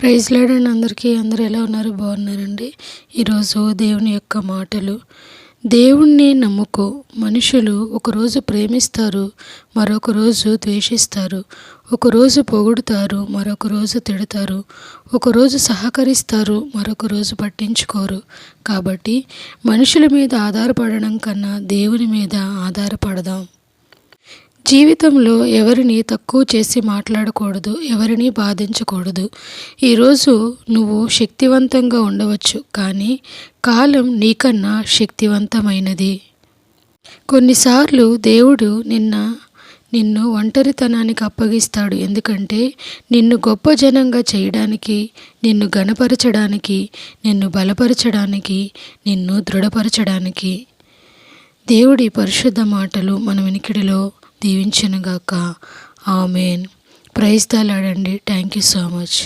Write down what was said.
Praise lord అండి అందరికీ. అందరూ ఎలా ఉన్నారు? బాగున్నారండి. ఈరోజు దేవుని యొక్క మాటలు. దేవుణ్ణి నమ్ముకో. మనుషులు ఒకరోజు ప్రేమిస్తారు, మరొక రోజు ద్వేషిస్తారు. ఒకరోజు పొగుడుతారు, మరొక రోజు తిడతారు. ఒకరోజు సహకరిస్తారు, మరొక రోజు పట్టించుకోరు. కాబట్టి మనుషుల మీద ఆధారపడడం కన్నా దేవుని మీద ఆధారపడదాం. జీవితంలో ఎవరిని తక్కువ చేసి మాట్లాడకూడదు, ఎవరిని బాధించకూడదు. ఈరోజు నువ్వు శక్తివంతంగా ఉండవచ్చు, కానీ కాలం నీకన్నా శక్తివంతమైనది. కొన్నిసార్లు దేవుడు నిన్ను ఒంటరితనానికి అప్పగిస్తాడు. ఎందుకంటే నిన్ను గొప్ప జనంగా చేయడానికి, నిన్ను ఘనపరచడానికి, నిన్ను బలపరచడానికి, నిన్ను దృఢపరచడానికి. దేవుడి పరిశుద్ధ మాటలు మన వినికిడిలో దీవించునుగాక. ఆమేన్. ప్రైజ్ ది లార్డ్ అండి. Thank you so much.